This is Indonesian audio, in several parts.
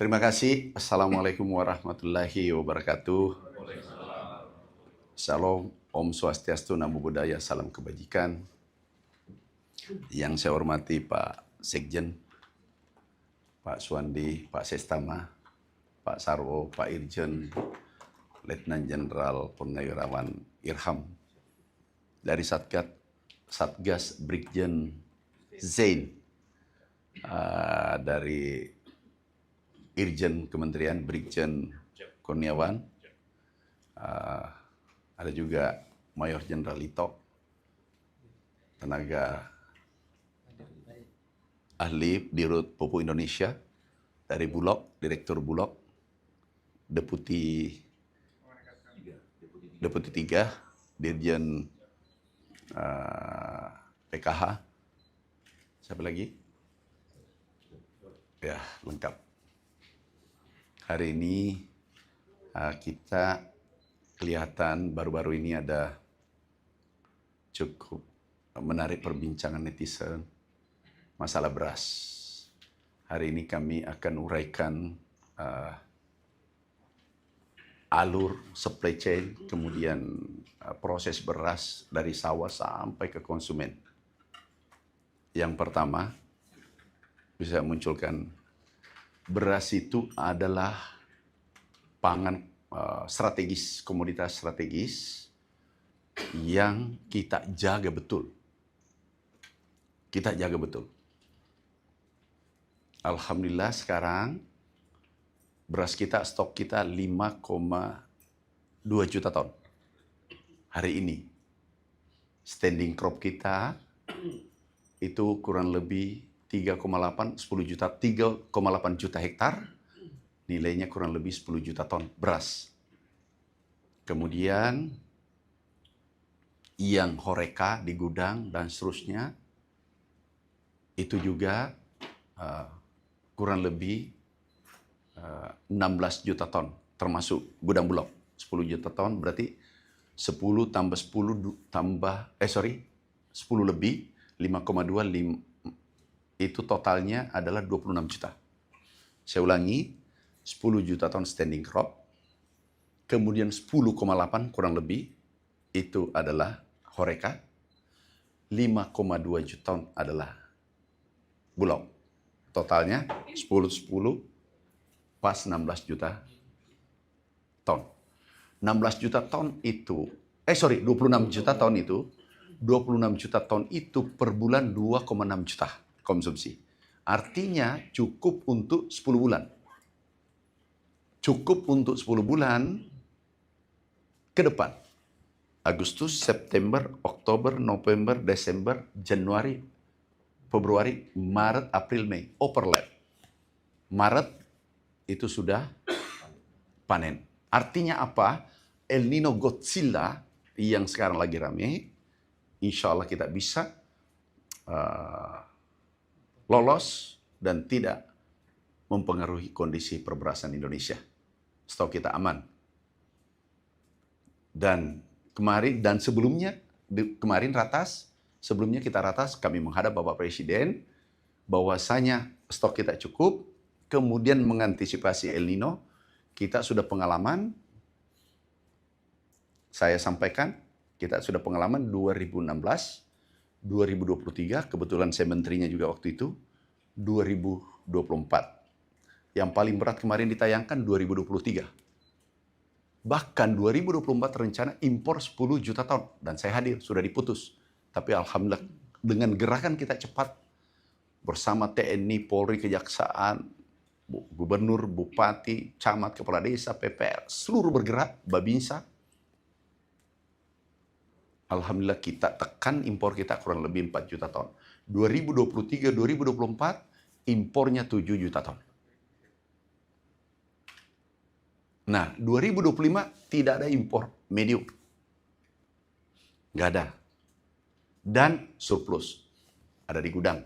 Terima kasih. Assalamualaikum warahmatullahi wabarakatuh. Salam, Om Swastiastu, Namo Buddhaya, salam kebajikan. Yang saya hormati Pak Sekjen, Pak Suwandi, Pak Sestama, Pak Sarwo, Pak Irjen, Letnan Jenderal Purnawirawan Irham, dari Satgas Brigjen Zain, dari Irjen Kementerian Brigjen Kurniawan, ada juga Mayor Jenderal Lito, tenaga ahli Dirut Pupuk Indonesia, dari Bulog, Direktur Bulog, Deputi 3, Dirjen PKH, siapa lagi? Ya, lengkap. Hari ini kita kelihatan baru-baru ini ada cukup menarik perbincangan netizen masalah beras. Hari ini kami akan uraikan alur supply chain, kemudian proses beras dari sawah sampai ke konsumen. Yang pertama, bisa munculkan beras itu adalah pangan strategis, komoditas strategis yang kita jaga betul. Kita jaga betul. Alhamdulillah sekarang beras kita, stok kita 5,2 juta ton. Hari ini standing crop kita itu kurang lebih 3,8 juta hektar. Nilainya kurang lebih 10 juta ton beras. Kemudian yang horeca di gudang dan seterusnya itu juga kurang lebih 16 juta ton, termasuk gudang Bulog 10 juta ton, berarti 10 lebih 5,2 itu totalnya adalah 26 juta. Saya ulangi, 10 juta ton standing crop, kemudian 10,8 kurang lebih itu adalah horeca, 5,2 juta ton adalah Bulog. Totalnya 10 pas 16 juta ton. 16 juta ton itu, 26 juta ton itu, 26 juta ton itu per bulan 2,6 juta konsumsi. Artinya cukup untuk 10 bulan. Cukup untuk 10 bulan ke depan. Agustus, September, Oktober, November, Desember, Januari, Februari, Maret, April, Mei. Overlap. Maret itu sudah panen. Artinya apa? El Nino Godzilla yang sekarang lagi rame, insya Allah kita bisa lolos dan tidak mempengaruhi kondisi perberasan Indonesia. Stok kita aman. Dan kemarin ratas, sebelumnya kita ratas, kami menghadap Bapak Presiden, bahwasanya stok kita cukup, kemudian mengantisipasi El Nino, kita sudah pengalaman, saya sampaikan, kita sudah pengalaman 2016, 2023, kebetulan saya menterinya juga waktu itu, 2024. Yang paling berat kemarin ditayangkan 2023. Bahkan 2024 rencana impor 10 juta ton. Dan saya hadir, sudah diputus. Tapi Alhamdulillah dengan gerakan kita cepat, bersama TNI, Polri, Kejaksaan, Gubernur, Bupati, Camat, Kepala Desa, PPR, seluruh bergerak, Babinsa. Alhamdulillah kita tekan impor kita kurang lebih 4 juta ton. 2023-2024 impornya 7 juta ton. Nah, 2025 tidak ada impor medium. Nggak ada. Dan surplus. Ada di gudang.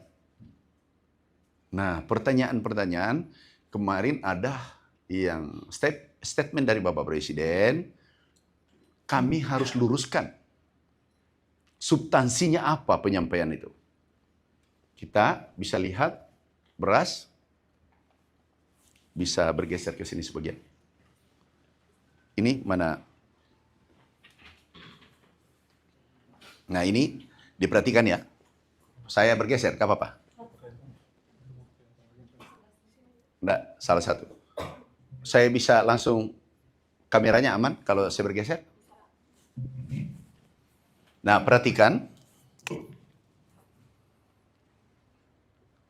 Nah, pertanyaan-pertanyaan, kemarin ada yang statement dari Bapak Presiden, kami harus luruskan. Substansinya apa penyampaian itu? Kita bisa lihat beras bisa bergeser ke sini sebagian. Ini mana? Nah ini diperhatikan ya. Saya bergeser, gak apa-apa? Enggak, salah satu. Saya bisa langsung, kameranya aman kalau saya bergeser? Nah, perhatikan.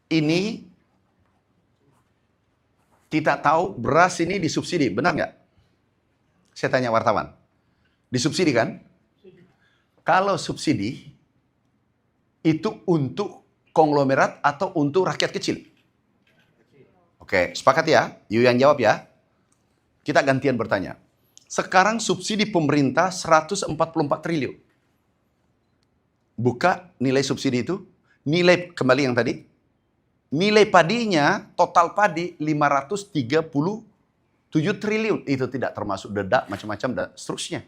Ini kita tahu beras ini disubsidi, benar nggak? Saya tanya wartawan. Disubsidi kan? Kalau subsidi, itu untuk konglomerat atau untuk rakyat kecil? Oke, sepakat ya? You yang jawab ya. Kita gantian bertanya. Sekarang subsidi pemerintah 144 triliun. Buka nilai subsidi itu. Nilai kembali yang tadi. Nilai padinya, total padi 537 triliun. Itu tidak termasuk dedak, macam-macam, dan seterusnya.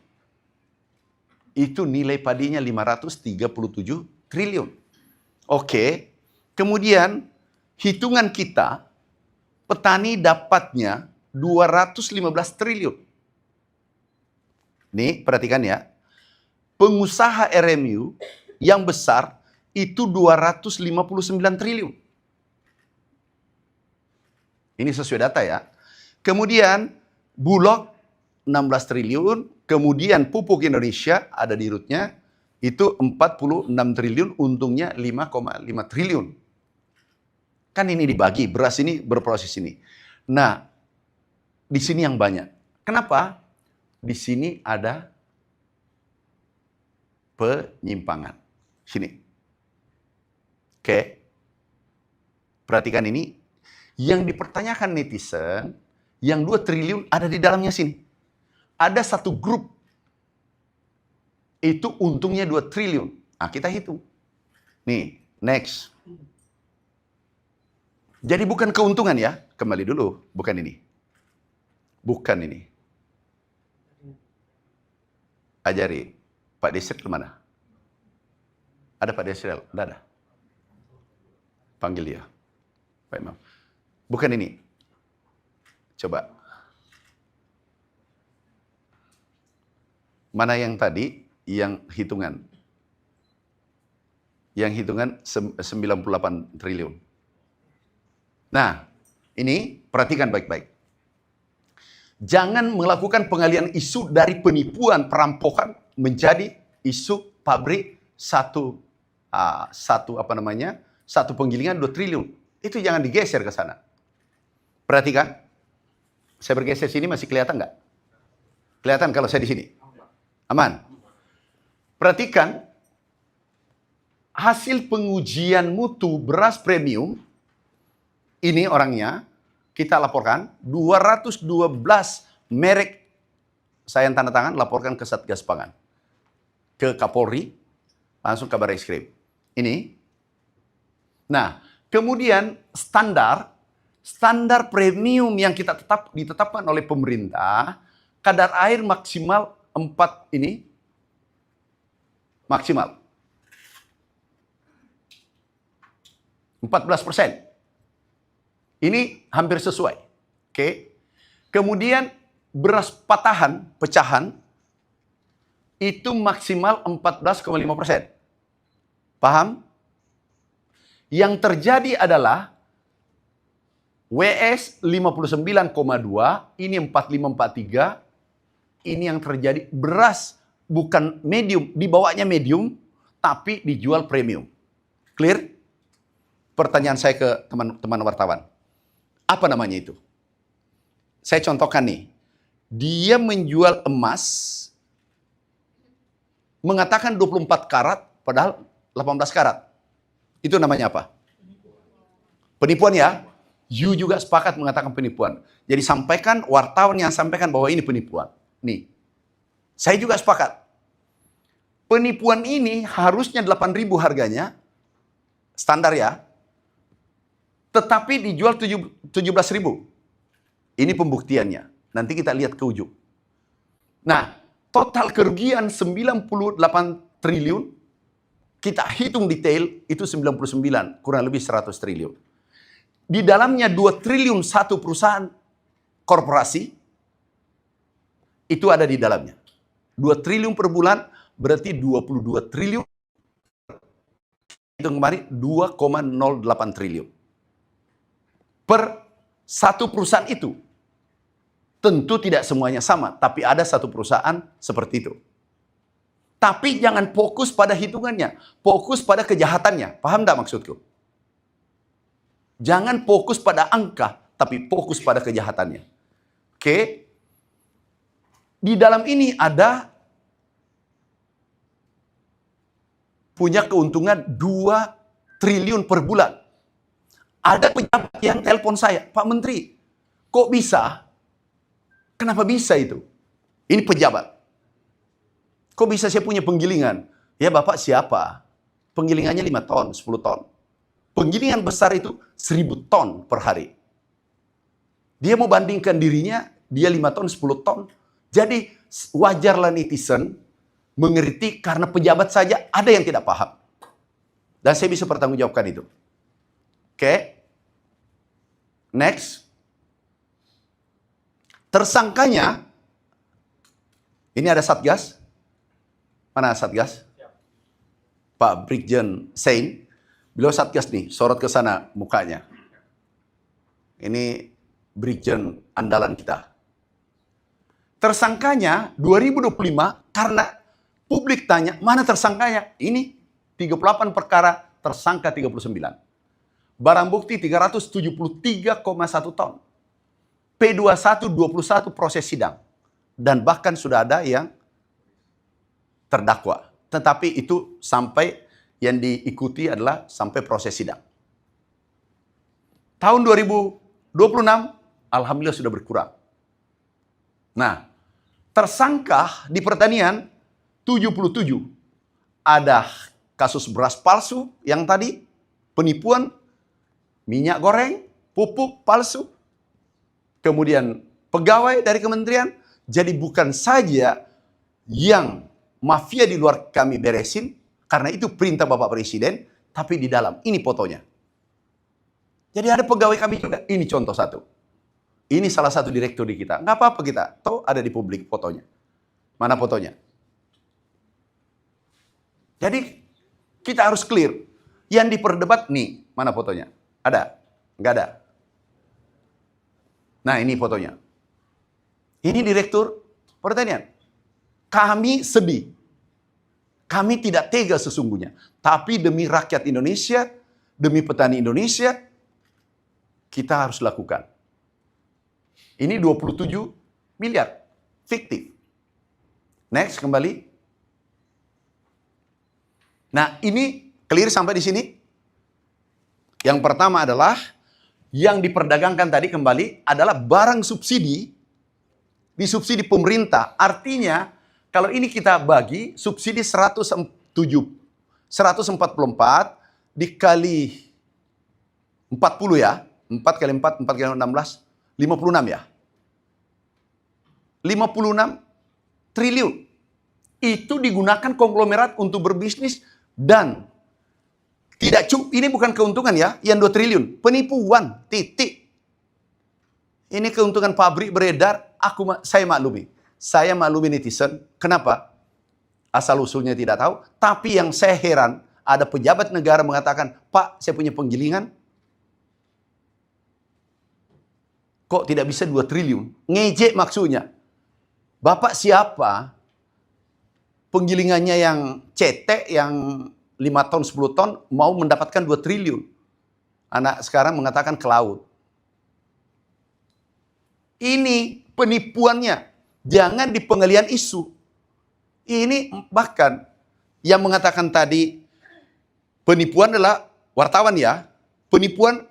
Itu nilai padinya 537 triliun. Oke, kemudian hitungan kita, petani dapatnya 215 triliun. Nih, perhatikan ya. Pengusaha RMU yang besar itu 259 triliun. Ini sesuai data ya. Kemudian Bulog 16 triliun, kemudian Pupuk Indonesia ada di rootnya itu 46 triliun, untungnya 5,5 triliun. Kan ini dibagi, beras ini berproses ini. Nah, di sini yang banyak. Kenapa? Di sini ada penyimpangan. Sini. Oke. Perhatikan ini. Yang dipertanyakan netizen, yang 2 triliun ada di dalamnya sini. Ada satu grup. Itu untungnya 2 triliun. Nah, kita hitung. Nih, next. Jadi bukan keuntungan ya. Kembali dulu, bukan ini. Bukan ini. Ajari. Pak Desril kemana? Ada Pak Desril? Tidak ada. Panggil dia. Pak Imam. Bukan ini. Coba. Mana yang tadi? Yang hitungan. Yang hitungan 98 triliun. Nah, ini perhatikan baik-baik. Jangan melakukan pengalihan isu dari penipuan, perampokan menjadi isu pabrik satu penggilingan 2 triliun. Itu jangan digeser ke sana. Perhatikan. Saya bergeser sini masih kelihatan nggak? Kelihatan kalau saya di sini? Aman. Perhatikan. Hasil pengujian mutu beras premium. Ini orangnya. Kita laporkan. 212 merek. Saya yang tanda tangan laporkan ke Satgas Pangan. Ke Kapolri. Langsung ke Barreskrim. Ini. Nah. Kemudian standar premium yang kita ditetapkan oleh pemerintah, kadar air maksimal 4 ini, maksimal 14%. Ini hampir sesuai. Oke. Kemudian beras pecahan, itu maksimal 14,5%. Paham? Yang terjadi adalah WS 59,2, ini 4543, ini yang terjadi beras bukan medium, dibawanya medium, tapi dijual premium. Clear? Pertanyaan saya ke teman-teman wartawan. Apa namanya itu? Saya contohkan nih. Dia menjual emas, mengatakan 24 karat, padahal 18 karat. Itu namanya apa? Penipuan ya? You juga sepakat mengatakan penipuan. Jadi sampaikan, wartawan yang sampaikan bahwa ini penipuan. Nih, saya juga sepakat. Penipuan ini harusnya 8.000 harganya, standar ya. Tetapi dijual 17.000. Ini pembuktiannya. Nanti kita lihat ke ujung. Nah, total kerugian 98 triliun, kita hitung detail, itu 99, kurang lebih 100 triliun. Di dalamnya 2 triliun satu perusahaan korporasi, itu ada di dalamnya. 2 triliun per bulan, berarti 22 triliun. Itu kemarin 2,08 triliun. Per satu perusahaan itu. Tentu tidak semuanya sama, tapi ada satu perusahaan seperti itu. Tapi jangan fokus pada hitungannya, fokus pada kejahatannya. Paham tidak maksudku? Jangan fokus pada angka, tapi fokus pada kejahatannya. Oke? Di dalam ini ada punya keuntungan 2 triliun per bulan. Ada pejabat yang telepon saya, Pak Menteri, kok bisa? Kenapa bisa itu? Ini pejabat. Kok bisa saya punya penggilingan? Ya Bapak siapa? Penggilingannya 5 ton, 10 ton. Penggilingan besar itu 1000 ton per hari. Dia mau bandingkan dirinya, dia 5 ton, 10 ton. Jadi wajarlah netizen mengerti karena pejabat saja ada yang tidak paham. Dan saya bisa pertanggungjawabkan itu. Oke. Next. Tersangkanya, ini ada Satgas. Mana Satgas? Pak Brigjen Sein. Beliau Satgas nih, sorot ke sana mukanya. Ini Brigjen andalan kita. Tersangkanya 2025 karena publik tanya, mana tersangkanya? Ini 38 perkara, tersangka 39. Barang bukti 373,1 ton. P21 21 proses sidang. Dan bahkan sudah ada yang terdakwa. Tetapi itu sampai yang diikuti adalah sampai proses sidang. Tahun 2026, alhamdulillah sudah berkurang. Nah, tersangka di pertanian 77. Ada kasus beras palsu yang tadi, penipuan, minyak goreng, pupuk palsu, kemudian pegawai dari kementerian. Jadi bukan saja yang mafia di luar kami beresin, karena itu perintah Bapak Presiden, tapi di dalam. Ini fotonya. Jadi ada pegawai kami juga. Ini contoh satu. Ini salah satu direktur di kita. Nggak apa-apa kita. Tahu ada di publik fotonya. Mana fotonya? Jadi kita harus clear. Yang diperdebat nih, mana fotonya? Ada? Nggak ada. Nah ini fotonya. Ini direktur pertanian. Kami sedih. Kami tidak tega sesungguhnya. Tapi demi rakyat Indonesia, demi petani Indonesia, kita harus lakukan. Ini 27 miliar. Fiktif. Next, kembali. Nah, ini clear sampai di sini. Yang pertama adalah, yang diperdagangkan tadi kembali adalah barang subsidi, disubsidi pemerintah. Artinya, kalau ini kita bagi, subsidi 144 dikali 40 ya. 4 kali 4, 4 kali 16, 56 ya. 56 triliun. Itu digunakan konglomerat untuk berbisnis dan tidak cukup. Ini bukan keuntungan ya, yang 2 triliun. Penipuan, titik. Ini keuntungan pabrik beredar, saya maklumi. Saya maklumi netizen. Kenapa? Asal-usulnya tidak tahu. Tapi yang saya heran, ada pejabat negara mengatakan, Pak, saya punya penggilingan. Kok tidak bisa 2 triliun? Ngejek maksudnya. Bapak siapa? Penggilingannya yang cetek, yang 5 ton, 10 ton, mau mendapatkan 2 triliun. Anak sekarang mengatakan ke laut. Ini penipuannya. Jangan di pengalian isu. Ini bahkan yang mengatakan tadi penipuan adalah wartawan ya. Penipuan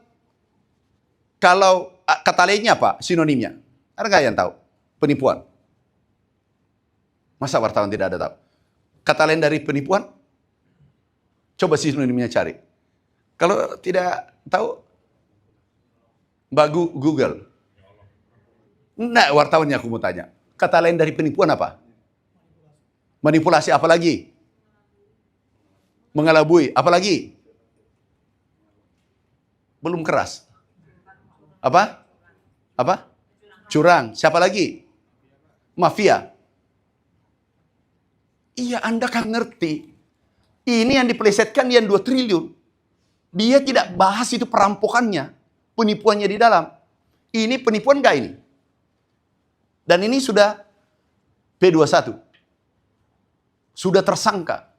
kalau kata lainnya apa? Sinonimnya. Ada nggak yang tahu? Penipuan. Masa wartawan tidak ada tahu? Kata lain dari penipuan? Coba sinonimnya cari. Kalau tidak tahu, Mbak Google. Nah, wartawannya aku mau tanya. Kata lain dari penipuan apa? Manipulasi apa lagi? Mengelabui apa lagi? Belum keras. Apa? Apa? Curang. Siapa lagi? Mafia. Iya, Anda kan ngerti. Ini yang dipelesetkan yang 2 triliun. Dia tidak bahas itu perampokannya. Penipuannya di dalam. Ini penipuan nggak ini? Dan ini sudah P21. Sudah tersangka.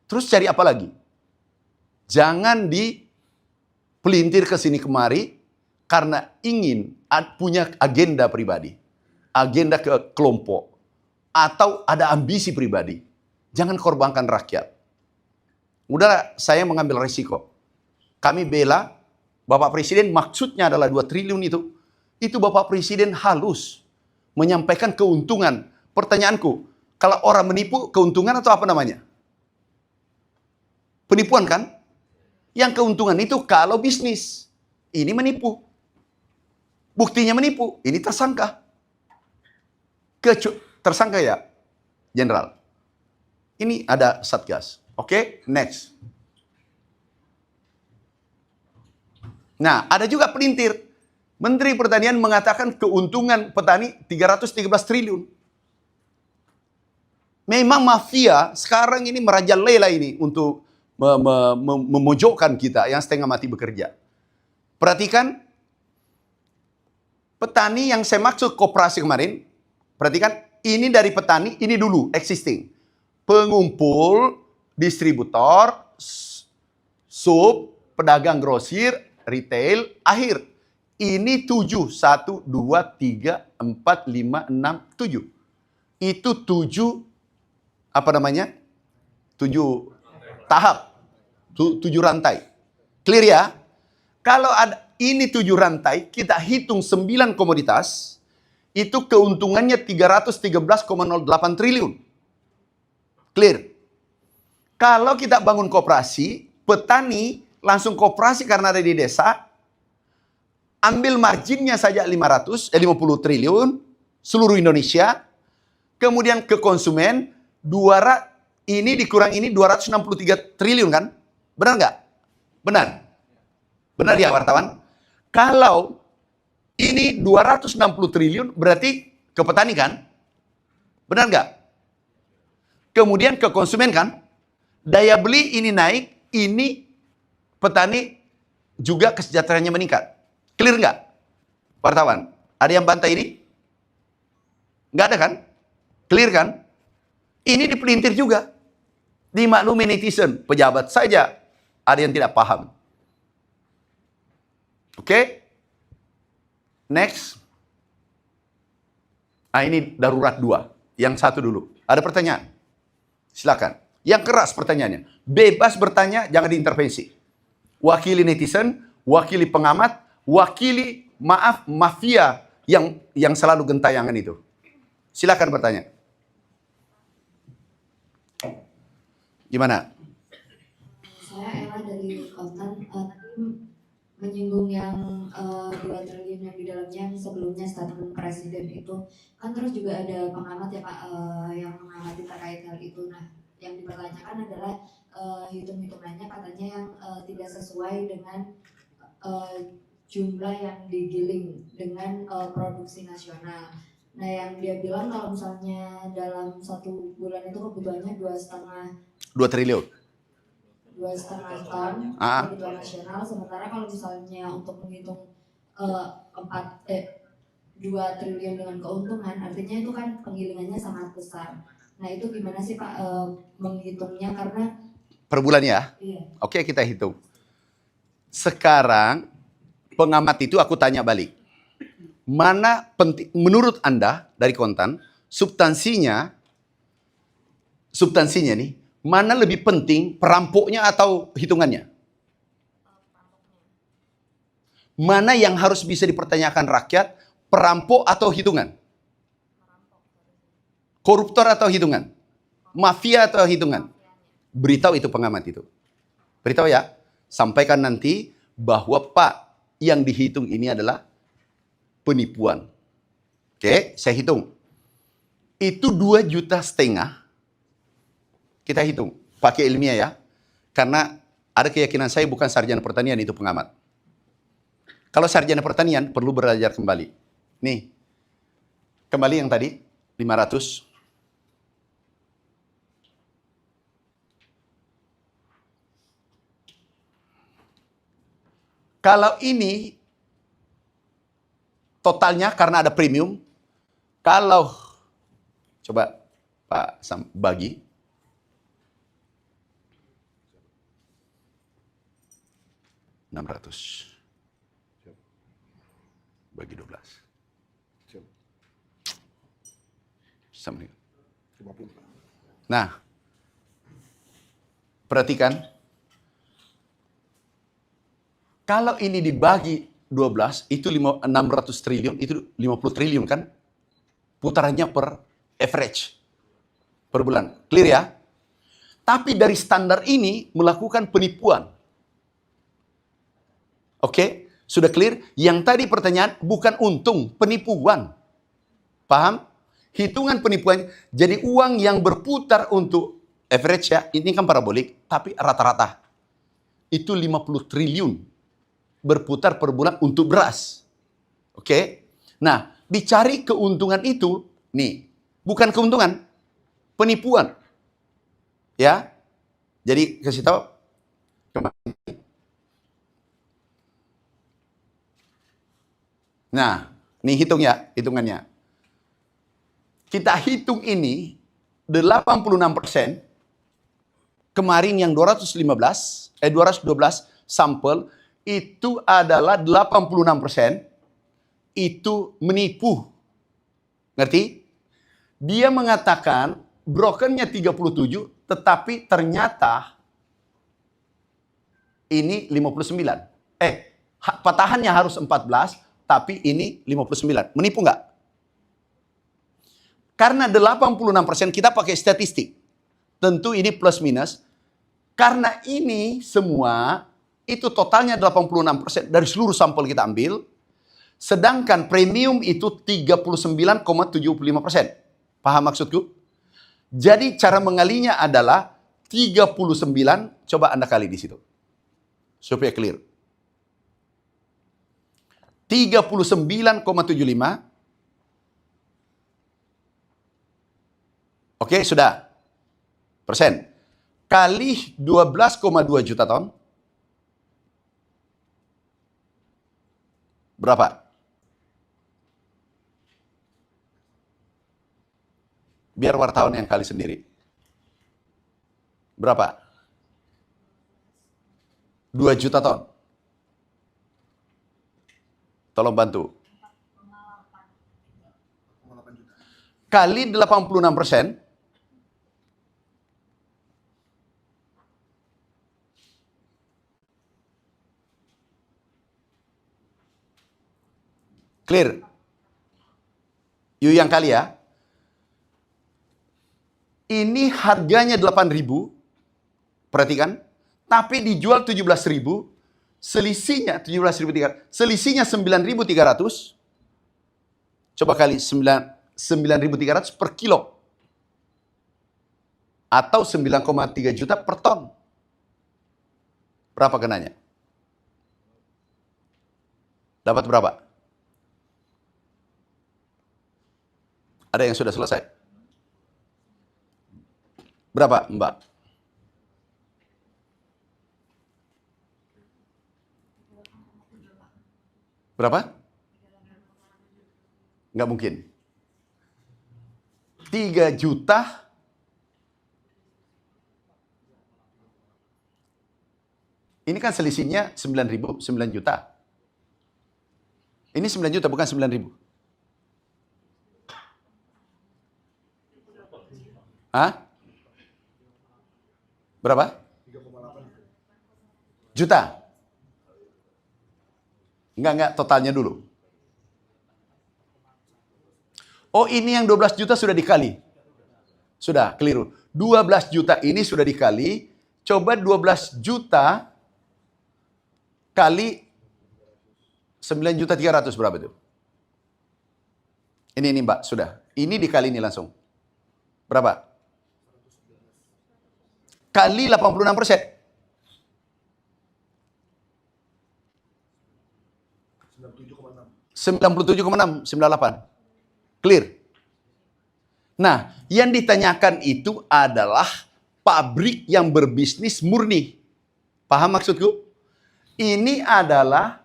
Terus cari apa lagi? Jangan dipelintir ke sini kemari karena ingin punya agenda pribadi. Agenda ke kelompok. Atau ada ambisi pribadi. Jangan korbankan rakyat. Udah, saya mengambil resiko. Kami bela Bapak Presiden, maksudnya adalah 2 triliun itu. Itu Bapak Presiden halus. Menyampaikan keuntungan. Pertanyaanku, kalau orang menipu, keuntungan atau apa namanya? Penipuan kan? Yang keuntungan itu kalau bisnis. Ini menipu. Buktinya menipu. Ini tersangka. Tersangka ya, Jenderal. Ini ada Satgas. Oke, next. Nah, ada juga pelintir. Menteri Pertanian mengatakan keuntungan petani 313 triliun. Memang mafia sekarang ini merajalela ini untuk memojokkan kita yang setengah mati bekerja. Perhatikan, petani yang saya maksud koperasi kemarin, perhatikan, ini dari petani, ini dulu existing. Pengumpul, distributor, sub, pedagang grosir, retail, akhir. Ini 7, 1, 2, 3, 4, 5, 6, 7. Itu 7, apa namanya? 7 tahap. 7 rantai. Clear ya? Kalau ada ini 7 rantai, kita hitung 9 komoditas, itu keuntungannya 313,08 triliun. Clear? Kalau kita bangun koperasi, petani langsung koperasi karena ada di desa, ambil marginnya saja 50 triliun, seluruh Indonesia, kemudian ke konsumen, ini dikurang ini 263 triliun kan? Benar nggak? Benar. Benar ya wartawan? Kalau ini 260 triliun berarti ke petani kan? Benar nggak? Kemudian ke konsumen kan? Daya beli ini naik, ini petani juga kesejahteraannya meningkat. Clear nggak? Wartawan, ada yang bantah ini? Nggak ada kan? Clear kan? Ini dipelintir juga. Dimaklumi netizen, pejabat saja ada yang tidak paham. Oke? Next. Ini darurat 2. Yang satu dulu. Ada pertanyaan? Silakan. Yang keras pertanyaannya. Bebas bertanya, jangan diintervensi. Wakili netizen, wakili pengamat, wakili mafia yang selalu gentayangan itu. Silakan bertanya. Gimana? Saya Ella dari Konten, menyinggung yang 2 triliun yang di dalamnya yang sebelumnya statement presiden itu kan, terus juga ada pengamat ya Pak yang mengamati terkait hal itu. Nah, yang dipertanyakan adalah hitung-hitungannya katanya yang tidak sesuai dengan jumlah yang digiling dengan produksi nasional. Nah, yang dia bilang kalau misalnya dalam 1 bulan itu kebutuhannya 2 triliun. 2,5 ton kebutuhan nasional, sementara kalau misalnya untuk menghitung 2 triliun dengan keuntungan, artinya itu kan penggilingannya sangat besar. Nah, itu gimana sih Pak menghitungnya, karena per bulan ya? Iya. Oke, kita hitung. Sekarang pengamat itu aku tanya balik. Mana penting menurut Anda dari Kontan, substansinya nih, mana lebih penting, perampoknya atau hitungannya? Mana yang harus bisa dipertanyakan rakyat, perampok atau hitungan? Koruptor atau hitungan? Mafia atau hitungan? Beritahu itu pengamat itu. Beritahu ya, sampaikan nanti bahwa Pak, yang dihitung ini adalah penipuan. Oke, saya hitung. Itu 2,5 juta. Kita hitung, pakai ilmiah ya. Karena ada keyakinan saya bukan sarjana pertanian, itu pengamat. Kalau sarjana pertanian perlu belajar kembali. Nih, Kembali yang tadi, 500. Kalau ini totalnya karena ada premium, kalau coba Pak Sam bagi 600 bagi 12. Sama. Nah, perhatikan. Kalau ini dibagi 12, itu 600 triliun, itu 50 triliun kan? Putarannya per average. Per bulan. Clear ya? Tapi dari standar ini melakukan penipuan. Oke? Sudah clear? Yang tadi pertanyaan bukan untung, penipuan. Paham? Hitungan penipuan. Jadi uang yang berputar untuk average ya, ini kan parabolik, tapi rata-rata. Itu 50 triliun berputar per bulan untuk beras. Oke? Nah, dicari keuntungan itu, nih, bukan keuntungan, penipuan. Ya? Jadi kasih tahu kembali. Nah, nih hitung ya, hitungannya. Kita hitung ini 86%. Kemarin yang 212 sampel itu adalah 86% itu menipu. Ngerti? Dia mengatakan brokernya 37, tetapi ternyata ini 59. Patahannya harus 14, tapi ini 59. Menipu nggak? Karena 86% kita pakai statistik. Tentu ini plus minus. Karena ini semua itu totalnya 86% dari seluruh sampel kita ambil. Sedangkan premium itu 39,75%. Paham maksudku? Jadi cara mengalinya adalah 39, coba Anda kali di situ. Supaya clear. 39,75. Oke, sudah. Persen. Kali 12,2 juta ton. Berapa? Biar wartawan yang kali sendiri. Berapa? 2 juta ton. Tolong bantu. Kali 86%. Clear? Yuk yang kali ya. Ini harganya 8.000. Perhatikan. Tapi dijual 17.000. Selisihnya 17.300. Selisihnya 9.300. Coba kali 9.300 per kilo. Atau 9,3 juta per ton. Berapa kenanya? Dapat berapa? Ada yang sudah selesai? Berapa, Mbak? Berapa? Nggak mungkin. 3 juta. Ini kan selisihnya 9.000, 9 juta. Ini 9 juta, bukan 9.000. Hah? Berapa? 3,8 juta. Enggak, totalnya dulu. Oh, ini yang 12 juta sudah dikali. Sudah, keliru. 12 juta ini sudah dikali. Coba 12 juta kali 9.300.000 berapa itu? Ini Mbak, sudah. Ini dikali ini langsung. Berapa? Kali 86%. 97,6, 98. Clear? Nah, yang ditanyakan itu adalah pabrik yang berbisnis murni. Paham maksudku? Ini adalah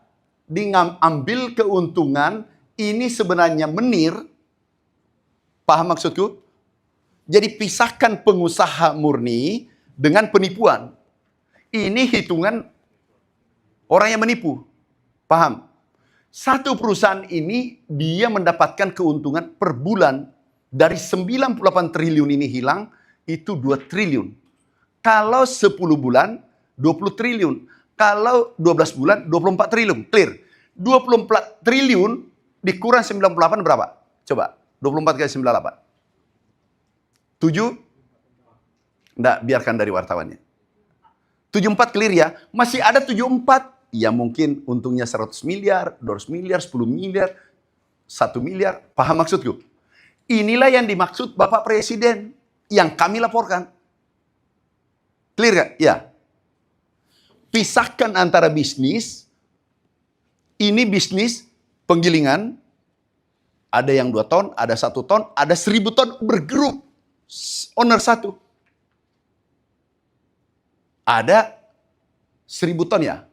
diambil keuntungan, ini sebenarnya menir. Paham maksudku? Jadi pisahkan pengusaha murni dengan penipuan. Ini hitungan orang yang menipu. Paham? Satu perusahaan ini dia mendapatkan keuntungan per bulan dari 98 triliun ini hilang, itu 2 triliun. Kalau 10 bulan, 20 triliun. Kalau 12 bulan, 24 triliun. Clear? 24 triliun dikurang 98 berapa? Coba, 24 kali 98. 7? Enggak, biarkan dari wartawannya. 74 clear ya? Masih ada 74. Ya mungkin untungnya 100 miliar, 200 miliar, 10 miliar, 1 miliar. Paham maksudku? Inilah yang dimaksud Bapak Presiden yang kami laporkan. Clear gak? Ya. Pisahkan antara bisnis. Ini bisnis penggilingan. Ada yang 2 ton, ada 1 ton, ada 1000 ton bergerup. Owner 1. Ada 1000 ton ya?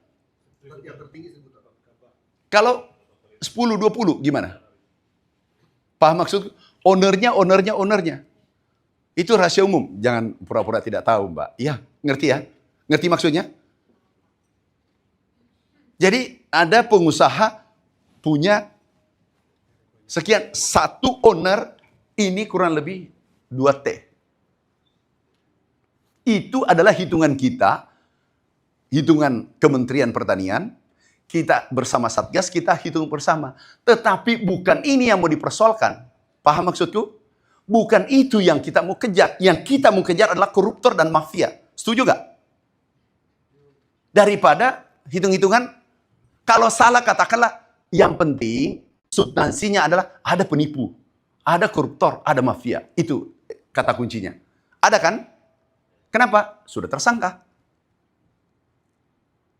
Kalau 10, 20 gimana? Paham maksud? Ownernya. Itu rahasia umum. Jangan pura-pura tidak tahu, Mbak. Iya, ngerti ya? Ngerti maksudnya? Jadi ada pengusaha punya sekian, satu owner ini kurang lebih 2T. Itu adalah hitungan kita, hitungan Kementerian Pertanian, kita bersama Satgas, kita hitung bersama. Tetapi bukan ini yang mau dipersoalkan. Paham maksudku? Bukan itu yang kita mau kejar. Yang kita mau kejar adalah koruptor dan mafia. Setuju gak? Daripada hitung-hitungan, kalau salah katakanlah, yang penting substansinya adalah ada penipu, ada koruptor, ada mafia. Itu kata kuncinya. Ada kan? Kenapa? Sudah tersangka.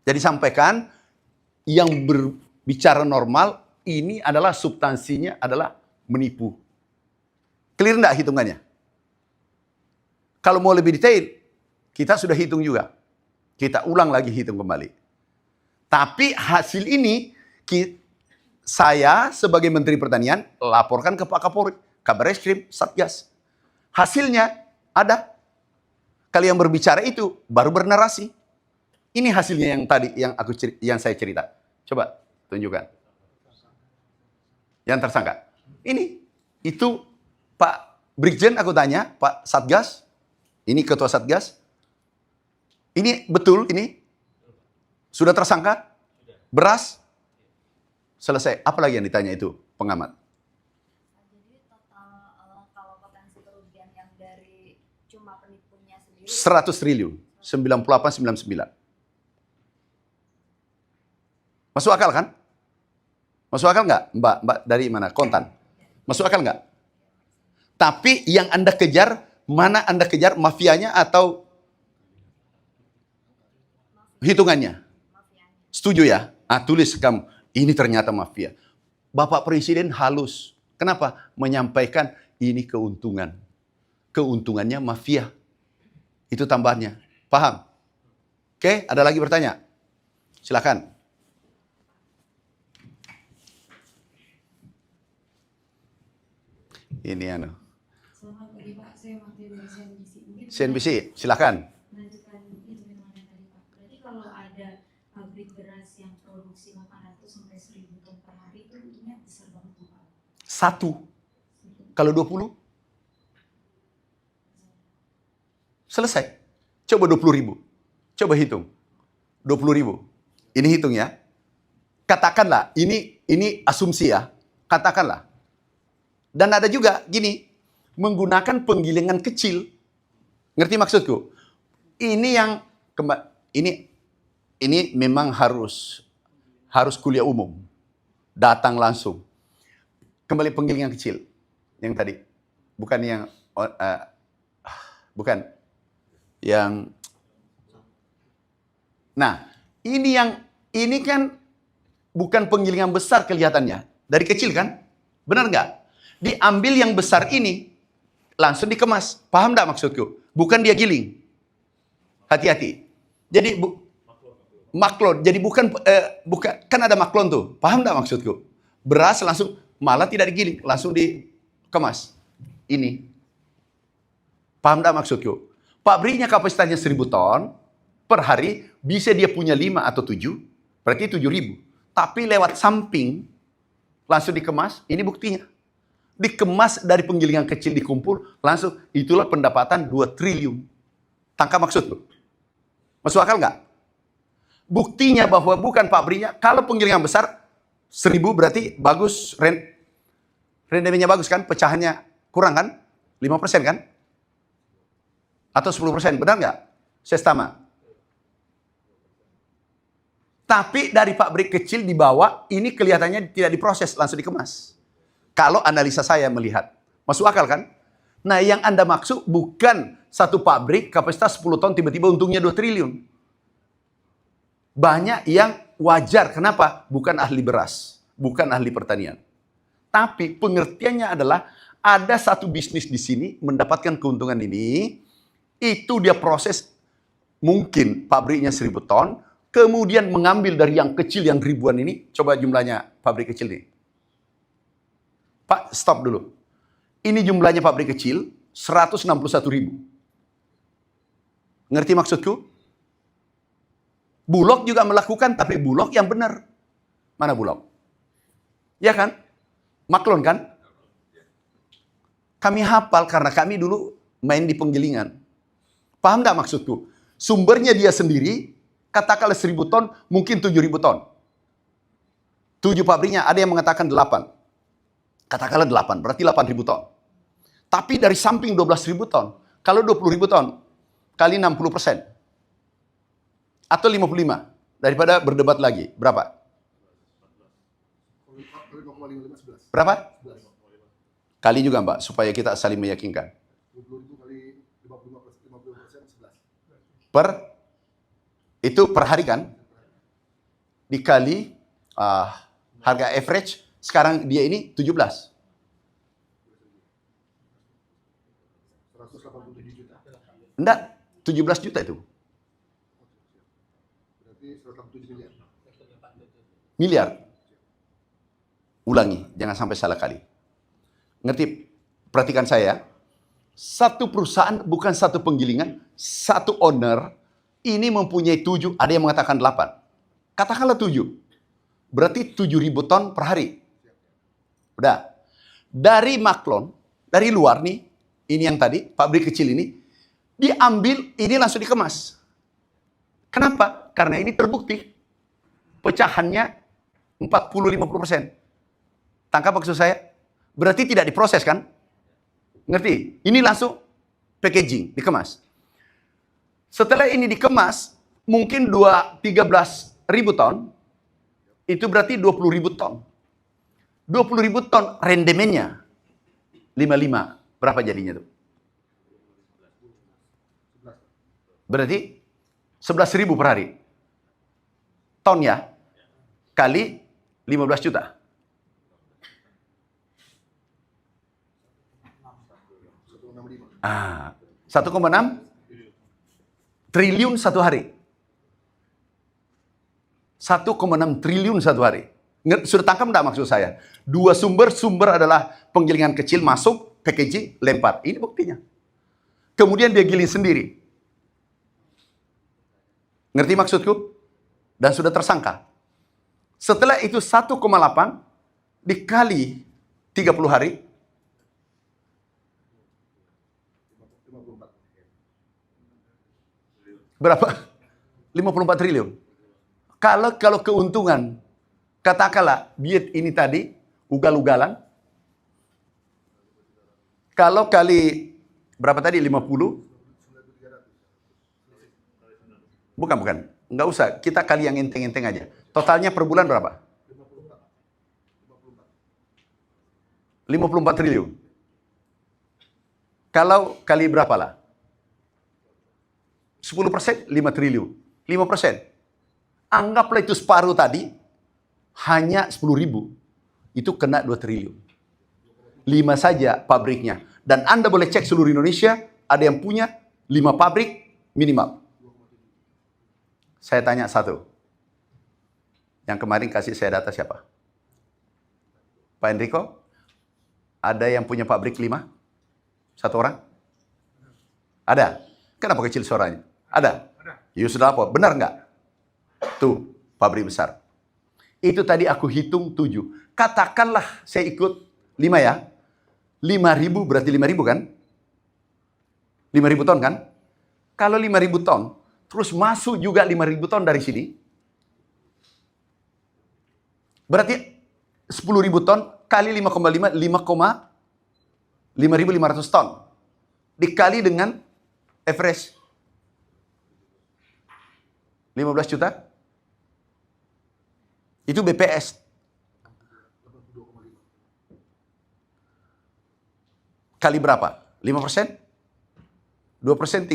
Jadi sampaikan, yang berbicara normal, ini adalah substansinya adalah menipu. Clear enggak hitungannya? Kalau mau lebih detail, kita sudah hitung juga. Kita ulang lagi hitung kembali. Tapi hasil ini, saya sebagai Menteri Pertanian, laporkan ke Pak Kapolri, Kabar Eskrim, Satgas. Hasilnya ada. Kalau yang berbicara itu, baru bernarasi. Ini hasilnya yang tadi, yang saya cerita. Coba tunjukkan. Yang tersangka. Ini, itu Pak Brigjen aku tanya, Pak Satgas, ini Ketua Satgas, ini betul ini? Sudah tersangka? Beras? Selesai. Apalagi yang ditanya itu pengamat? Jadi total kalau potensi kerugian yang dari cuma penipunya sendiri 100 triliun. 98,99. Masuk akal kan? Masuk akal nggak? Mbak dari mana? Kontan. Masuk akal nggak? Tapi yang Anda kejar, mana Anda kejar? Mafianya atau hitungannya? Setuju ya? Tulis kamu. Ini ternyata mafia. Bapak Presiden halus. Kenapa? Menyampaikan ini keuntungan. Keuntungannya mafia. Itu tambahannya. Paham? Oke, ada lagi bertanya? Silakan. Ini Selamat pagi Pak, saya Martia dari CNBC. Mungkin CNBC, silakan. melanjutkan hitungan yang tadi Pak. Berarti kalau ada pabrik beras yang produksi 800 sampai 1000 ton per hari itu untungnya besar banget tuh Pak. 1. Kalau 20? Selesai. Coba 20.000. Coba hitung. 20.000. Ini hitung ya. Katakanlah, ini asumsi ya. Katakanlah. Dan ada juga gini, menggunakan penggilingan kecil. Ngerti maksudku? Ini yang ini memang harus kuliah umum. Datang langsung. Kembali penggilingan kecil yang tadi. Bukan yang Nah, ini kan bukan penggilingan besar kelihatannya. Dari kecil kan? Benar nggak? Diambil yang besar ini, langsung dikemas. Paham enggak maksudku? Bukan dia giling. Hati-hati. Jadi maklon. Jadi bukan kan ada maklon tuh. Paham enggak maksudku? Beras langsung malah tidak digiling, langsung dikemas. Ini. Paham enggak maksudku? Pabriknya kapasitasnya 1.000 ton per hari, bisa dia punya 5 atau 7, berarti 7.000. Tapi lewat samping langsung dikemas, ini buktinya. Dikemas dari penggilingan kecil dikumpul, langsung itulah pendapatan 2 triliun. Tangkap maksudku? Masuk akal nggak? Buktinya bahwa bukan pabriknya, kalau penggilingan besar 1.000 berarti bagus, rendemennya bagus kan, pecahannya kurang kan? 5% kan? Atau 10%, benar nggak? Sestama. Tapi dari pabrik kecil dibawa, ini kelihatannya tidak diproses, langsung dikemas. Kalau analisa saya melihat. Masuk akal kan? Nah yang Anda maksud bukan satu pabrik kapasitas 10 ton tiba-tiba untungnya 2 triliun. Banyak yang wajar. Kenapa? Bukan ahli beras. Bukan ahli pertanian. Tapi pengertiannya adalah ada satu bisnis di sini mendapatkan keuntungan ini. Itu dia proses mungkin pabriknya 1.000 ton. Kemudian mengambil dari yang kecil yang ribuan ini. Coba jumlahnya pabrik kecil nih. Pak, stop dulu. Ini jumlahnya pabrik kecil, 161.000. Ngerti maksudku? Bulog juga melakukan, tapi Bulog yang benar. Mana Bulog? Ya kan? Maklon kan? Kami hafal karena kami dulu main di penggilingan. Paham nggak maksudku? Sumbernya dia sendiri, katakanlah 1.000 ton, mungkin 7.000 ton. 7 pabriknya, ada yang mengatakan 8. Katakanlah 8, berarti 8.000 ton. Tapi dari samping 12.000 ton, kalau 20.000 ton, kali 60%. Atau 55, daripada berdebat lagi. Berapa? Berapa? Kali juga Mbak, supaya kita saling meyakinkan. 20.000 kali 55%, 11. Per? Itu per hari kan? Dikali harga average, sekarang dia ini 17. 187 juta. Enggak, 17 juta itu. Berarti 187 miliar. Miliar. Ulangi, jangan sampai salah kali. Ngerti? Perhatikan saya. Satu perusahaan bukan satu penggilingan, satu owner ini mempunyai 7, ada yang mengatakan 8. Katakanlah 7. Berarti 7.000 ton per hari. Udah. Dari Maklon, dari luar nih, ini yang tadi, pabrik kecil ini, diambil, ini langsung dikemas. Kenapa? Karena ini terbukti. Pecahannya 40-50%. Tangkap maksud saya? Berarti tidak diproses kan? Ngerti? Ini langsung packaging, dikemas. Setelah ini dikemas, mungkin 13.000 ton, itu berarti 20.000 ton. 20.000 ton rendemennya 55. Berapa jadinya tuh? Berarti 11.000 per hari. Ton ya? Kali 15 juta. 1,6 triliun satu hari. 1,6 triliun satu hari. Sudah tangkap enggak maksud saya? Dua sumber adalah penggilingan kecil masuk, packaging, lempar. Ini buktinya. Kemudian dia giling sendiri. Ngerti maksudku? Dan sudah tersangka. Setelah itu 1,8 dikali 30 hari. 54. Berapa? 54 triliun. Kalau keuntungan, katakanlah diet ini tadi, ugal-ugalan. Kalau kali, berapa tadi? 50? Bukan. Nggak usah, kita kali yang enteng-enteng aja. Totalnya per bulan berapa? 54 triliun. Kalau kali berapa lah? 10%, 5 triliun. 5%. Anggaplah itu separuh tadi, hanya 10.000. Itu kena 2 triliun. 5 saja pabriknya. Dan Anda boleh cek seluruh Indonesia, ada yang punya 5 pabrik minimal. Saya tanya satu. Yang kemarin kasih saya data siapa? Pak Enrico? Ada yang punya pabrik 5? Satu orang? Ada? Kenapa kecil suaranya? Ada? Ya sudah apa? Benar nggak? Tuh, pabrik besar. Itu tadi aku hitung 7. Katakanlah saya ikut 5 ya. 5.000 berarti 5.000 kan? 5.000 ton kan? Kalau 5.000 ton, terus masuk juga 5.000 ton dari sini. Berarti 10.000 ton kali 5,5, 5.500 ton. Dikali dengan average 15 juta. Itu BPS. Kali berapa? 5%? 2%? 3%?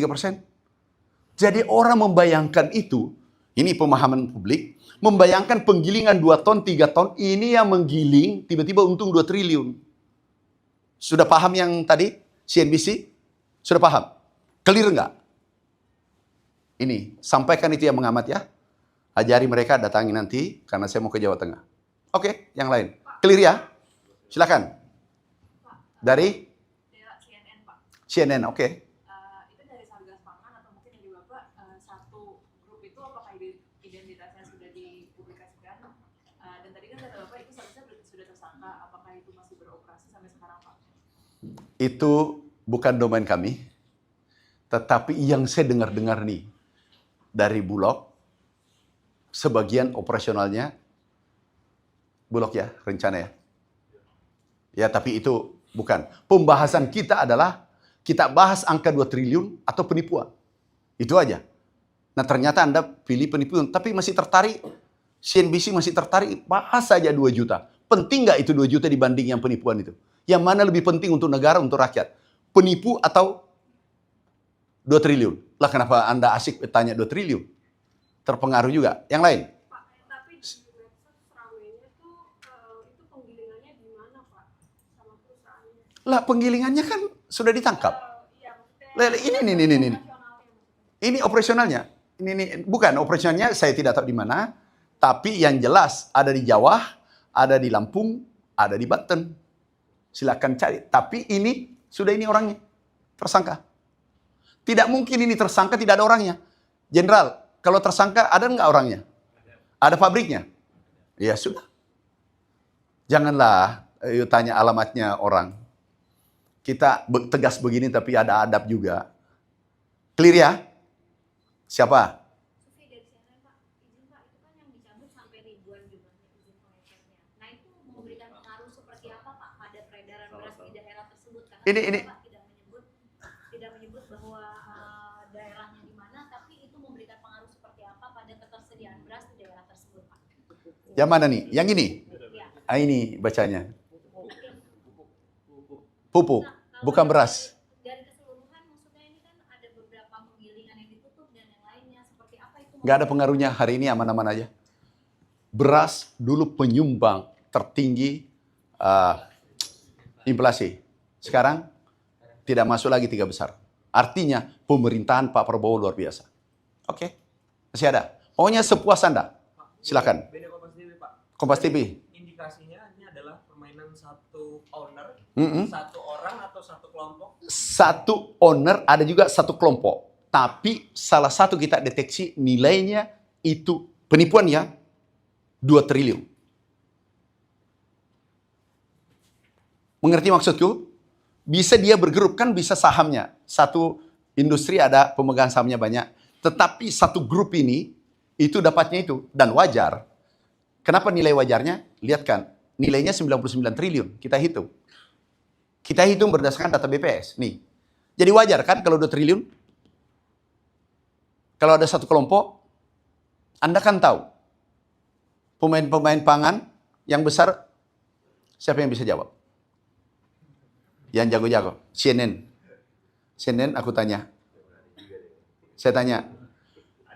Jadi orang membayangkan itu, ini pemahaman publik, membayangkan penggilingan 2 ton, 3 ton, ini yang menggiling, tiba-tiba untung 2 triliun. Sudah paham yang tadi? CNBC? Sudah paham? Clear nggak? Ini, sampaikan itu yang mengamat ya. Ajari mereka, datangi nanti, karena saya mau ke Jawa Tengah. Oke, yang lain. Clear ya? Silakan. Dari? CNN, Pak. CNN, oke. Itu dari Satgas Pangan atau mungkin dari Bapak, satu grup itu apakah identitasnya sudah dipublikasikan? Dan tadi kan kata Bapak itu seharusnya sudah tersangka, apakah itu masih beroperasi sampai sekarang, Pak? Itu bukan domain kami. Tetapi yang saya dengar-dengar nih, dari Bulog, sebagian operasionalnya Bulog ya, rencana ya. Ya, tapi itu bukan. Pembahasan kita adalah, kita bahas angka 2 triliun atau penipuan. Itu aja. Nah ternyata Anda pilih penipuan, tapi masih tertarik, CNBC masih tertarik, bahas saja 2 juta. Penting nggak itu 2 juta dibanding yang penipuan itu? Yang mana lebih penting untuk negara, untuk rakyat? Penipu atau 2 triliun? Lah kenapa Anda asik tanya 2 triliun? Terpengaruh juga. Yang lain? Pak, tapi di website ramainya tuh itu penggilingannya di mana, Pak? Sama perusahaannya? Lah penggilingannya kan sudah ditangkap. Iya, maksudnya Ini. operasionalnya. Ini operasionalnya. Ini bukan operasionalnya, saya tidak tahu di mana. Tapi yang jelas ada di Jawa, ada di Lampung, ada di Banten. Silakan cari. Tapi ini sudah ini orangnya tersangka. Tidak mungkin ini tersangka tidak ada orangnya. Jenderal, kalau tersangka ada nggak orangnya? Ada pabriknya? Ya sudah. Janganlah tanya alamatnya orang. Kita tegas begini tapi ada adab juga. Clear ya? Siapa? Sufi dari CNN, Pak. Izin Pak, itu kan yang dicabut sampai ribuan jumlahnya izin pengecekannya. Nah itu memberikan pengaruh seperti apa Pak pada peredaran beras di daerah tersebut? Karena Ini. Bapak tidak menyebut bahwa daerahnya di mana, tapi itu memberikan pengaruh seperti apa pada ketersediaan beras di daerah tersebut, Pak? Yang mana nih? Yang ini? Ya. Ah, ini bacanya. Pupuk, bukan beras. Dari keseluruhan maksudnya ini kan ada beberapa penggilingan yang ditutup dan yang lainnya. Seperti apa itu? Nggak ada pengaruhnya, hari ini aman-aman aja. Beras dulu penyumbang tertinggi inflasi. Sekarang tidak masuk lagi 3 besar. Artinya pemerintahan Pak Prabowo luar biasa. Oke, masih ada. Pokoknya sepuas Anda. Silakan. Beda Kompas TV, Pak. Kompas TV. Indikasinya ini adalah permainan satu owner, Mm-mm. satu orang atau satu kelompok. Satu owner, ada juga satu kelompok. Tapi salah satu kita deteksi nilainya itu penipuan ya, 2 triliun. Mengerti maksudku? Bisa dia bergrup, kan bisa sahamnya. Satu industri ada pemegang sahamnya banyak. Tetapi satu grup ini, itu dapatnya itu. Dan wajar. Kenapa nilai wajarnya? Lihat kan, nilainya 99 triliun. Kita hitung. Kita hitung berdasarkan data BPS. Nih. Jadi wajar kan kalau 2 triliun? Kalau ada satu kelompok, Anda kan tahu. Pemain-pemain pangan yang besar, siapa yang bisa jawab? Yang jago-jago. CNN aku tanya. Saya tanya,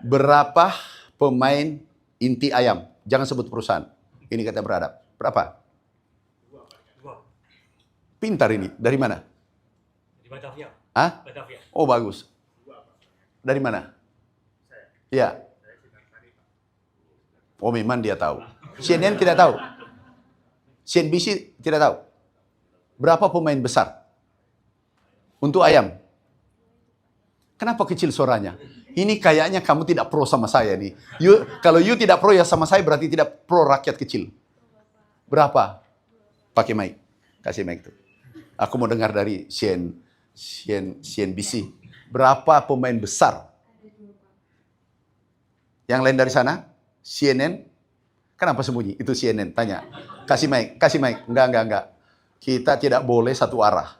berapa pemain inti ayam? Jangan sebut perusahaan. Ini kata beradab. Berapa? Pintar ini. Dari mana? Di Batavia. Hah? Batavia. Oh, bagus. Dari mana? Ya. Oh, memang dia tahu. CNN tidak tahu. CNBC tidak tahu. Berapa pemain besar untuk ayam? Kenapa kecil suaranya? Ini kayaknya kamu tidak pro sama saya nih. Kalau you tidak pro ya sama saya berarti tidak pro rakyat kecil. Berapa? Pakai mic. Kasih mic tuh. Aku mau dengar dari CNBC. Berapa pemain besar? Yang lain dari sana? CNN? Kenapa sembunyi? Itu CNN. Tanya. Kasih mic. Kasih mic. Enggak. Kita tidak boleh satu arah.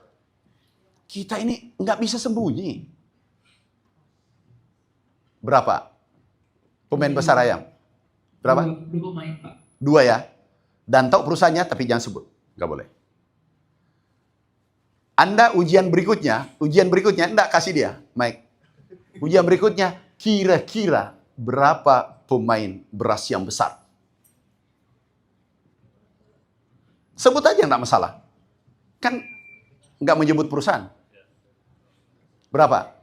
Kita ini enggak bisa sembunyi. Berapa? Pemain besar ayam? Berapa? 2 pemain, Pak. 2 ya. Dan tahu perusahaannya tapi jangan sebut. Enggak boleh. Anda ujian berikutnya, enggak kasih dia, Mike. Ujian berikutnya, kira-kira berapa pemain beras yang besar? Sebut aja enggak masalah. Kan enggak menyebut perusahaan. Berapa?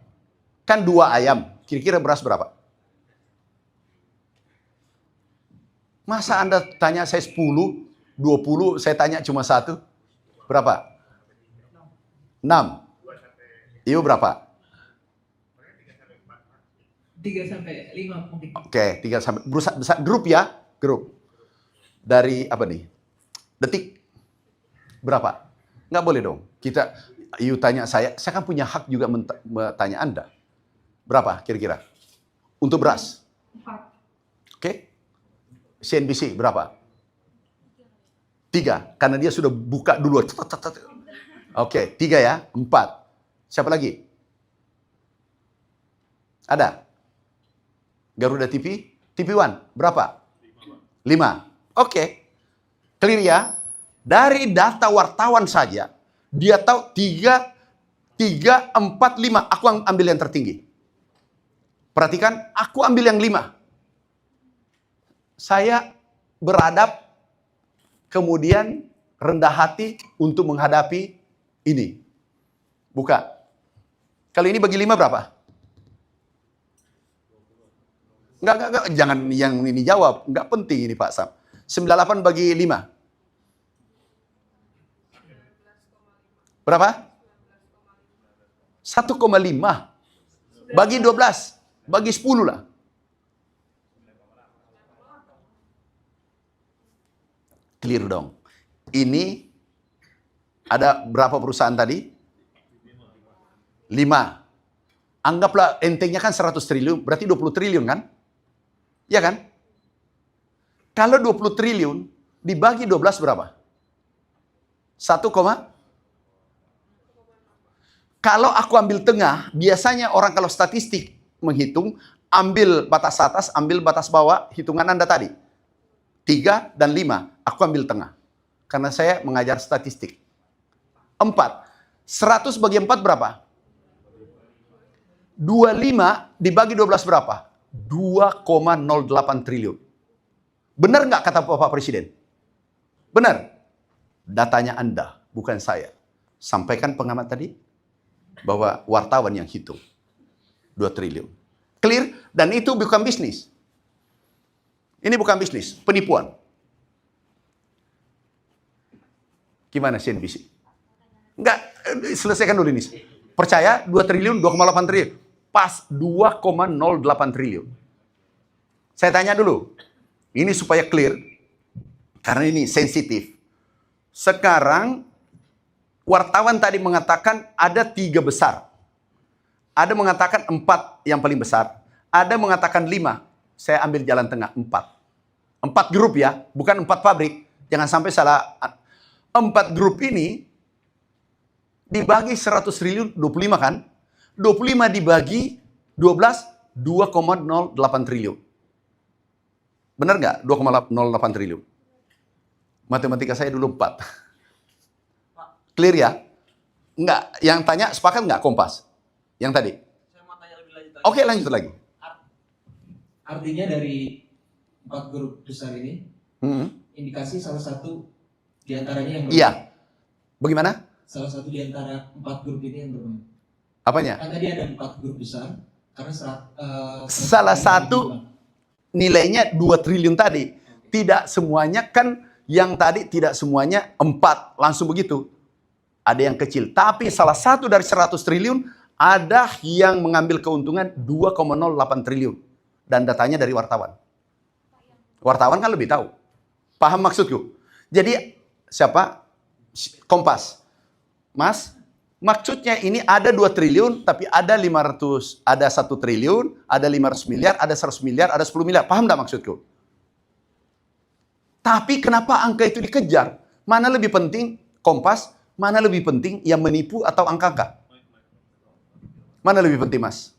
Kan 2 ayam, kira-kira beras berapa? Masa Anda tanya saya 10, 20, saya tanya cuma 1? Berapa? 6. Iyo berapa? 3 sampai 5 mungkin. Oke, 3 sampai besar grup ya, grup. Dari apa nih? Detik. Berapa? Nggak boleh dong. You tanya saya kan punya hak juga bertanya Anda. Berapa kira-kira? Untuk beras? 4. Oke. CNBC berapa? 3, karena dia sudah buka dulu. Oke, 3 ya, 4. Siapa lagi? Ada? Garuda TV? TV One, berapa? 5. Oke. Clear ya? Dari data wartawan saja, dia tahu 3, 4, 5. Aku ambil yang tertinggi. Perhatikan, aku ambil yang 5. Saya beradab, kemudian rendah hati untuk menghadapi ini. Buka. Kalau ini bagi 5 berapa? Enggak. Jangan yang ini jawab. Enggak penting ini Pak Sam. 98 bagi 5. Berapa? 1,5. Bagi 12. Bagi 10 lah. Clear dong. Ini ada berapa perusahaan tadi? 5. Anggaplah entengnya kan 100 triliun, berarti 20 triliun kan? Ya kan? Kalau 20 triliun dibagi 12 berapa? 1, kalau aku ambil tengah, biasanya orang kalau statistik menghitung, ambil batas atas, ambil batas bawah, hitungan Anda tadi. 3 dan 5, aku ambil tengah. Karena saya mengajar statistik. 4. 100 bagi 4 berapa? 25 dibagi 12 berapa? 2,08 triliun. Benar nggak kata Bapak Presiden? Benar. Datanya Anda, bukan saya. Sampaikan pengamat tadi bahwa wartawan yang hitung. 2 triliun. Clear? Dan itu bukan bisnis. Ini bukan bisnis, penipuan. Gimana CNBC? Enggak, selesaikan dulu ini. Percaya 2 triliun, 2,8 triliun. Pas 2,08 triliun. Saya tanya dulu. Ini supaya clear. Karena ini sensitif. Sekarang wartawan tadi mengatakan ada 3 besar. Ada mengatakan 4 yang paling besar. Ada mengatakan 5. Saya ambil jalan tengah 4. 4 grup ya, bukan 4 pabrik. Jangan sampai salah. 4 grup ini dibagi 100 triliun, 25 kan? 25 dibagi 12, 2,08 triliun. Benar nggak? 2,08 triliun. Matematika saya dulu 4. Clear ya? Enggak. Yang tanya sepakat nggak Kompas? Yang tadi? Saya mau tanya lebih lanjut lagi. Oke, lanjut lagi. Artinya dari 4 grup besar ini, indikasi salah satu di antaranya yang Iya. Bagaimana? salah satu di antara 4 grup ini yang bermain? Apanya? Kan tadi ada 4 grup besar, karena Salah satu nilainya 2 triliun tadi. Tidak semuanya kan, yang tadi tidak semuanya 4 langsung begitu. Ada yang kecil. Tapi salah satu dari 100 triliun, ada yang mengambil keuntungan 2,08 triliun. Dan datanya dari wartawan. Wartawan kan lebih tahu. Paham maksudku? Jadi siapa? Kompas. Mas, maksudnya ini ada 2 triliun, tapi ada 500, ada 1 triliun, ada 500 miliar, ada 100 miliar, ada 10 miliar. Paham enggak maksudku? Tapi kenapa angka itu dikejar? Mana lebih penting, Kompas? Mana lebih penting, yang menipu atau angka-angka? Mana lebih penting, Mas?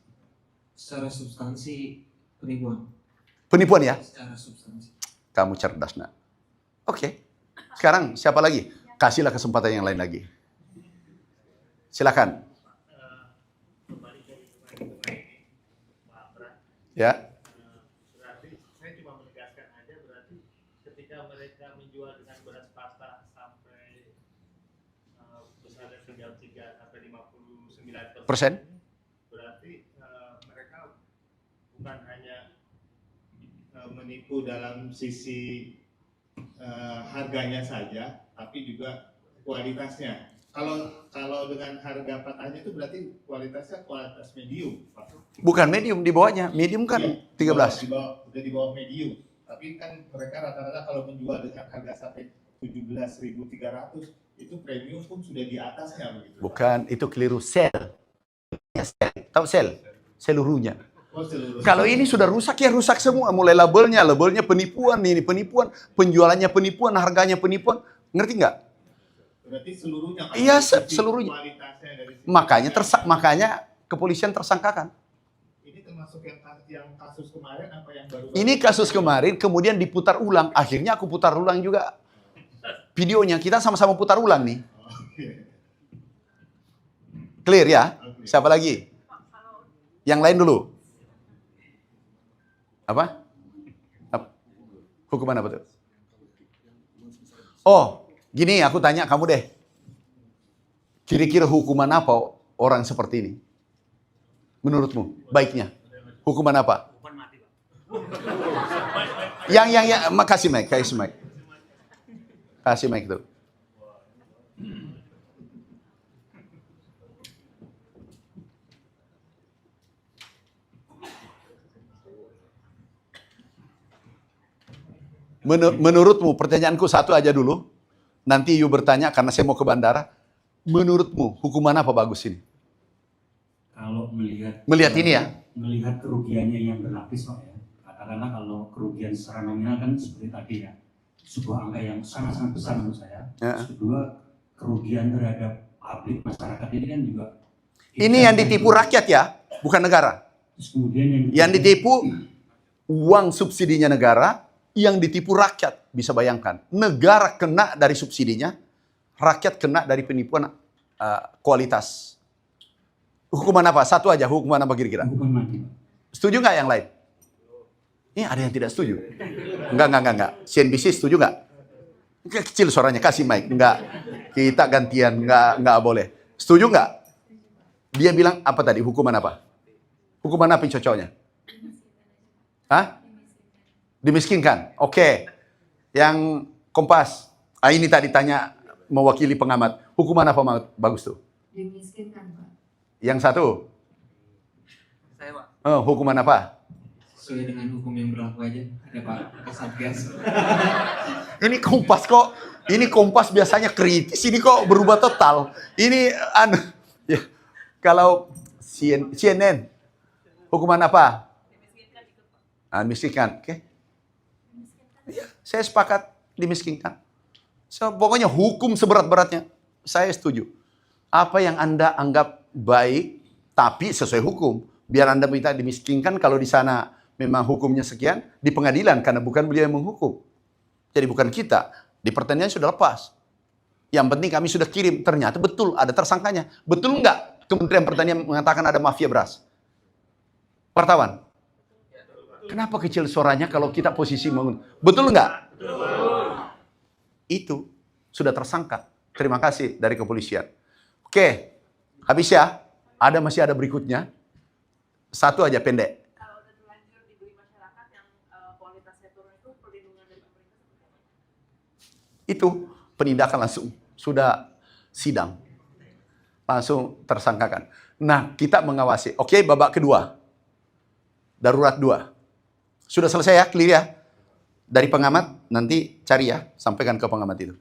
secara substansi penipuan. Penipuan ya? Secara substansi. Kamu cerdas, nak. Oke. Sekarang siapa lagi? Kasihlah kesempatan yang lain lagi. Silakan. Kembali dari kemarin Pak Pras. Ya. Berarti saya cuma menegaskan aja, berarti ketika mereka menjual dengan beras pasta sampai besar dari 93 sampai 59%, berarti mereka bukan hanya menipu dalam sisi harganya saja, tapi juga kualitasnya. Kalau dengan harga patahnya itu berarti kualitasnya kualitas medium, Pak. Bukan medium, di bawahnya. Medium kan Ya, 13. Udah di bawah medium. Tapi kan mereka rata-rata kalau menjual dengan harga sampai 17.300 itu premium pun sudah di atasnya begitu. Bukan, itu keliru. Sel. Ya, sel. Tahu sel? Seluruhnya. Oh, seluruh. Kalau ini sudah rusak, ya rusak semua. Mulai labelnya penipuan, ini penipuan, penjualannya penipuan, harganya penipuan. Ngerti nggak? Berarti seluruhnya. Iya, dari sisi seluruhnya. kualitasnya dari sisi Makanya kepolisian tersangkakan. ini termasuk yang kasus kemarin apa yang baru? Ini kasus kemarin, kemudian diputar ulang. Akhirnya aku putar ulang juga videonya. Kita sama-sama putar ulang nih. Clear ya? Siapa lagi? Yang lain dulu. Apa? Hukuman apa tuh? Oh, gini aku tanya kamu deh. Kira-kira hukuman apa orang seperti ini? Menurutmu, baiknya? Hukuman apa? Hukuman mati, Pak. Yang, makasih Mike, kasih Mike. Kasih Mike tuh. Menurutmu, pertanyaanku satu aja dulu. Nanti you bertanya karena saya mau ke bandara. Menurutmu, hukuman apa bagus ini? Kalau Melihat ini ya? melihat kerugiannya yang berlapis, Pak ya. Katakanlah kalau kerugian secara nominal kan seperti tadi ya, sebuah angka yang sangat-sangat besar menurut saya. Ya. Kedua, kerugian terhadap publik masyarakat ini kan juga. Ini yang ditipu rakyat ya, bukan negara. Terus kemudian Yang ditipu uang subsidinya negara, yang ditipu rakyat. Bisa bayangkan, negara kena dari subsidinya, rakyat kena dari penipuan kualitas. Hukuman apa? Satu aja, hukuman apa kira-kira? hukuman mati, Pak. Setuju nggak yang lain? Ini ada yang tidak setuju? Enggak. CNBC setuju nggak? Kecil suaranya, kasih mic. Enggak. Kita gantian, enggak boleh. Setuju nggak? Dia bilang apa tadi? Hukuman apa? Hukuman apa yang cocoknya? Hah? Dimiskinkan. Oke. Yang Kompas. Ini tadi tanya mewakili pengamat. Hukuman apa bagus tuh? Dimiskinkan, Pak. Yang satu? Saya, Pak. Oh, hukuman apa? Sesuai dengan hukum yang berlaku aja. Ada Pak Kasatgas. Ini Kompas kok. Ini Kompas biasanya kritis. Ini kok berubah total. Ini ya. Kalau CNN, hukuman apa? Dimiskinkan ikut, Pak. Miskinkan. Oke. Ya, saya sepakat dimiskinkan. So, pokoknya hukum seberat-beratnya. Saya setuju. Apa yang Anda anggap baik, tapi sesuai hukum. Biar Anda minta dimiskinkan kalau di sana memang hukumnya sekian, di pengadilan, karena bukan beliau yang menghukum. Jadi bukan kita. Di pertanian sudah lepas. Yang penting kami sudah kirim. Ternyata betul, ada tersangkanya. Betul nggak Kementerian Pertanian mengatakan ada mafia beras? Wartawan. Kenapa kecil suaranya kalau kita posisi Betul nggak? Itu sudah tersangka. Terima kasih dari kepolisian. Oke, habis ya. Masih ada berikutnya. Satu aja pendek. Kalau udah terlanjur dibeli masyarakat yang kualitasnya turun itu perlindungan dari pemerintah seperti apa? Itu penindakan langsung. Sudah sidang. Langsung tersangkakan. Nah, kita mengawasi. Oke, babak kedua. Darurat 2. Sudah selesai ya? Clear ya? Dari pengamat, nanti cari ya. Sampaikan ke pengamat itu.